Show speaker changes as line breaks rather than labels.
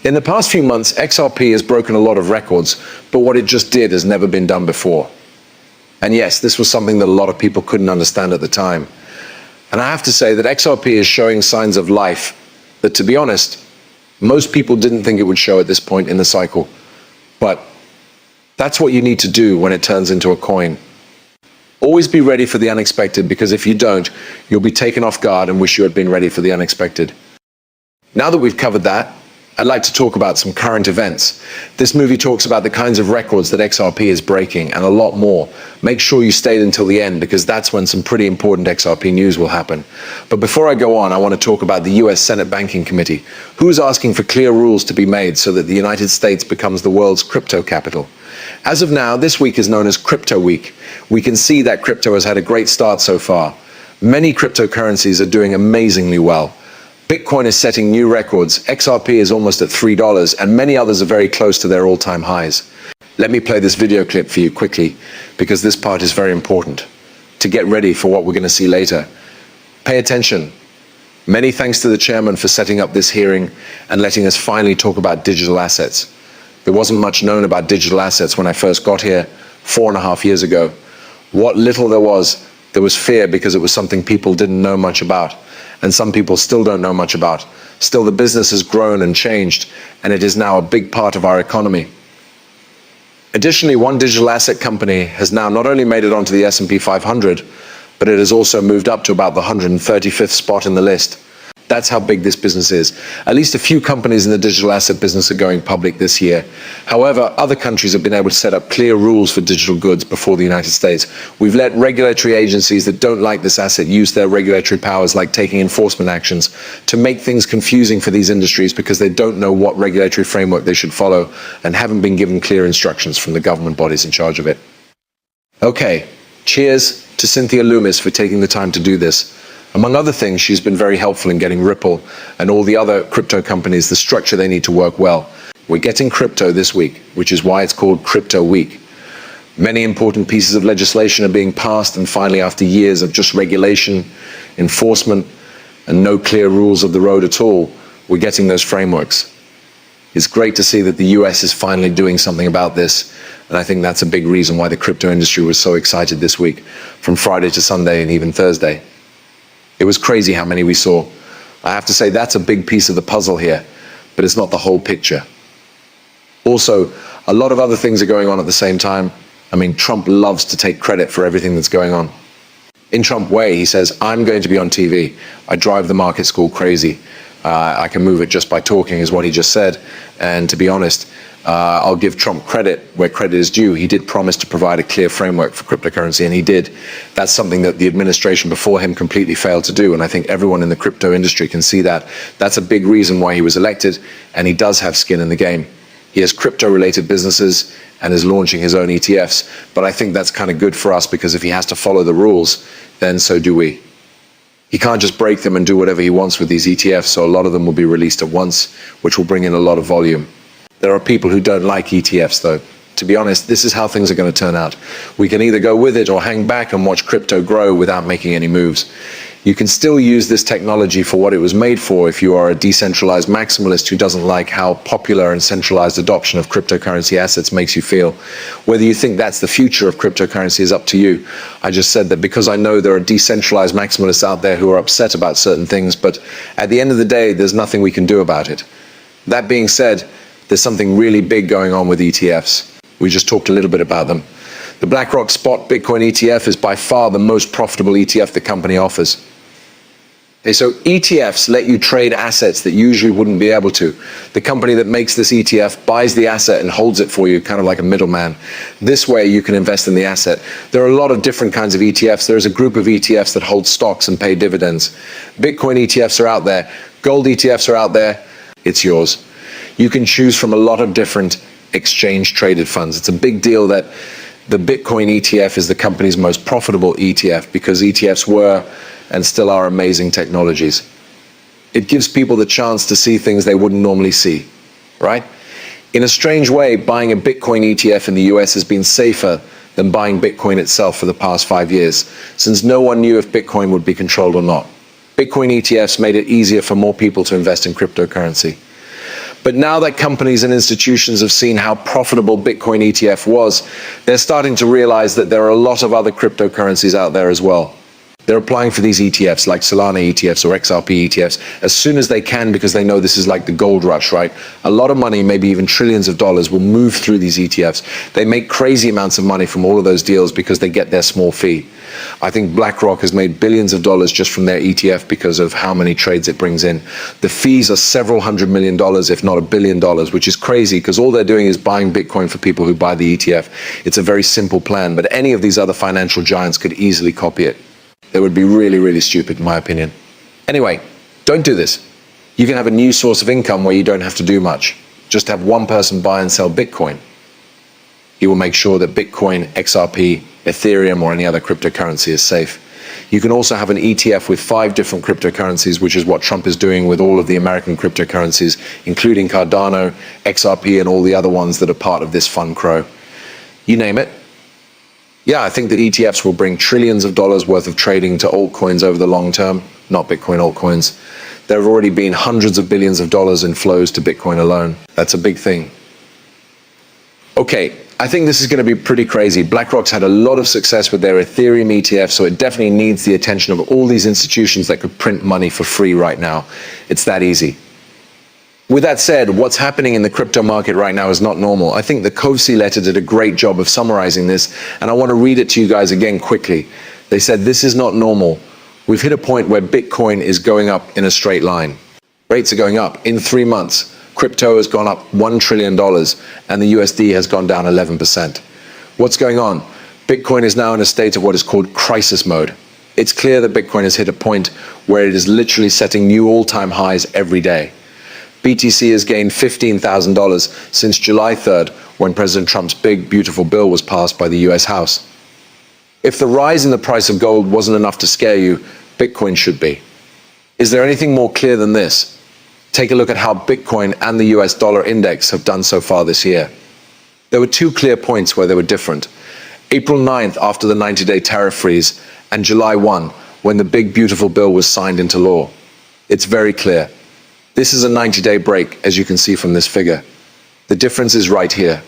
In the past few months, XRP has broken a lot of records, but what it just did has never been done before. And yes, this was something that a lot of people couldn't understand at the time. And I have to say that XRP is showing signs of life that, to be honest, most people didn't think it would show at this point in the cycle. But that's what you need to do when it turns into a coin. Always be ready for the unexpected, because if you don't, you'll be taken off guard and wish you had been ready for the unexpected. Now that we've covered that, I'd like to talk about some current events. This movie talks about the kinds of records that XRP is breaking and a lot more. Make sure you stayed until the end, because that's when some pretty important XRP news will happen. But before I go on, I want to talk about the US Senate Banking Committee, who's asking for clear rules to be made so that the United States becomes the world's crypto capital. As of now, this week is known as Crypto Week. We can see that crypto has had a great start so far. Many cryptocurrencies are doing amazingly well. Bitcoin is setting new records, XRP is almost at $3, and many others are very close to their all-time highs. Let me play this video clip for you quickly, because this part is very important to get ready for what we're going to see later. Pay attention. Many thanks to the chairman for setting up this hearing and letting us finally talk about digital assets. There wasn't much known about digital assets when I first got here 4.5 years ago. What little there was fear, because it was something people didn't know much about. And some people still don't know much about. Still, the business has grown and changed, and it is now a big part of our economy. Additionally, one digital asset company has now not only made it onto the S&P 500, but it has also moved up to about the 135th spot in the list. That's how big this business is. At least a few companies in the digital asset business are going public this year. However, other countries have been able to set up clear rules for digital goods before the United States. We've let regulatory agencies that don't like this asset use their regulatory powers, like taking enforcement actions, to make things confusing for these industries, because they don't know what regulatory framework they should follow and haven't been given clear instructions from the government bodies in charge of it. Okay, cheers to Cynthia Loomis for taking the time to do this. Among other things, she's been very helpful in getting Ripple and all the other crypto companies the structure they need to work well. We're getting crypto this week, which is why it's called Crypto Week. Many important pieces of legislation are being passed, and finally, after years of just regulation, enforcement, and no clear rules of the road at all, we're getting those frameworks. It's great to see that the US is finally doing something about this, and I think that's a big reason why the crypto industry was so excited this week, from Friday to Sunday and even Thursday. It was crazy how many we saw. I have to say that's a big piece of the puzzle here, but it's not the whole picture. Also, a lot of other things are going on at the same time. I mean, Trump loves to take credit for everything that's going on. In Trump way, he says, I'm going to be on TV. I drive the market school crazy. I can move it just by talking, is what he just said. And to be honest, I'll give Trump credit where credit is due. He did promise to provide a clear framework for cryptocurrency, and he did. That's something that the administration before him completely failed to do, and I think everyone in the crypto industry can see that. That's a big reason why he was elected, and he does have skin in the game. He has crypto-related businesses and is launching his own ETFs, but I think that's kind of good for us, because if he has to follow the rules, then so do we. He can't just break them and do whatever he wants with these ETFs, so a lot of them will be released at once, which will bring in a lot of volume. There are people who don't like ETFs, though. To be honest, this is how things are going to turn out. We can either go with it or hang back and watch crypto grow without making any moves. You can still use this technology for what it was made for if you are a decentralized maximalist who doesn't like how popular and centralized adoption of cryptocurrency assets makes you feel. Whether you think that's the future of cryptocurrency is up to you. I just said that because I know there are decentralized maximalists out there who are upset about certain things, but at the end of the day, there's nothing we can do about it. That being said, there's something really big going on with ETFs. We just talked a little bit about them. The BlackRock Spot Bitcoin ETF is by far the most profitable ETF the company offers. Okay, so ETFs let you trade assets that you usually wouldn't be able to. The company that makes this ETF buys the asset and holds it for you, kind of like a middleman. This way you can invest in the asset. There are a lot of different kinds of ETFs. There's a group of ETFs that hold stocks and pay dividends. Bitcoin ETFs are out there. Gold ETFs are out there. It's yours. You can choose from a lot of different exchange-traded funds. It's a big deal that the Bitcoin ETF is the company's most profitable ETF, because ETFs were and still are amazing technologies. It gives people the chance to see things they wouldn't normally see, right? In a strange way, buying a Bitcoin ETF in the US has been safer than buying Bitcoin itself for the past 5 years, since no one knew if Bitcoin would be controlled or not. Bitcoin ETFs made it easier for more people to invest in cryptocurrency. But now that companies and institutions have seen how profitable Bitcoin ETF was, they're starting to realize that there are a lot of other cryptocurrencies out there as well. They're applying for these ETFs like Solana ETFs or XRP ETFs as soon as they can because they know this is like the gold rush, right? A lot of money, maybe even trillions of dollars, will move through these ETFs. They make crazy amounts of money from all of those deals because they get their small fee. I think BlackRock has made billions of dollars just from their ETF because of how many trades it brings in. The fees are several $100 million, if not $1 billion, which is crazy because all they're doing is buying Bitcoin for people who buy the ETF. It's a very simple plan, but any of these other financial giants could easily copy it. They would be really, really stupid, in my opinion. Anyway, don't do this. You can have a new source of income where you don't have to do much. Just have one person buy and sell Bitcoin. He will make sure that Bitcoin, XRP, Ethereum, or any other cryptocurrency is safe. You can also have an ETF with 5 different cryptocurrencies, which is what Trump is doing with all of the American cryptocurrencies, including Cardano, XRP, and all the other ones that are part of this fun crow. You name it. Yeah, I think that ETFs will bring trillions of dollars worth of trading to altcoins over the long term, not Bitcoin altcoins. There have already been hundreds of billions of dollars in flows to Bitcoin alone. That's a big thing. Okay, I think this is going to be pretty crazy. BlackRock's had a lot of success with their Ethereum ETF, so it definitely needs the attention of all these institutions that could print money for free right now. It's that easy. With that said, what's happening in the crypto market right now is not normal. I think the Kovsi letter did a great job of summarizing this, and I want to read it to you guys again quickly. They said, this is not normal. We've hit a point where Bitcoin is going up in a straight line. Rates are going up. In 3 months, crypto has gone up $1 trillion, and the USD has gone down 11%. What's going on? Bitcoin is now in a state of what is called crisis mode. It's clear that Bitcoin has hit a point where it is literally setting new all-time highs every day. BTC has gained $15,000 since July 3rd, when President Trump's big, beautiful bill was passed by the US House. If the rise in the price of gold wasn't enough to scare you, Bitcoin should be. Is there anything more clear than this? Take a look at how Bitcoin and the US dollar index have done so far this year. There were 2 clear points where they were different. April 9th, after the 90-day tariff freeze, and July 1, when the big, beautiful bill was signed into law. It's very clear. This is a 90-day break, as you can see from this figure. The difference is right here.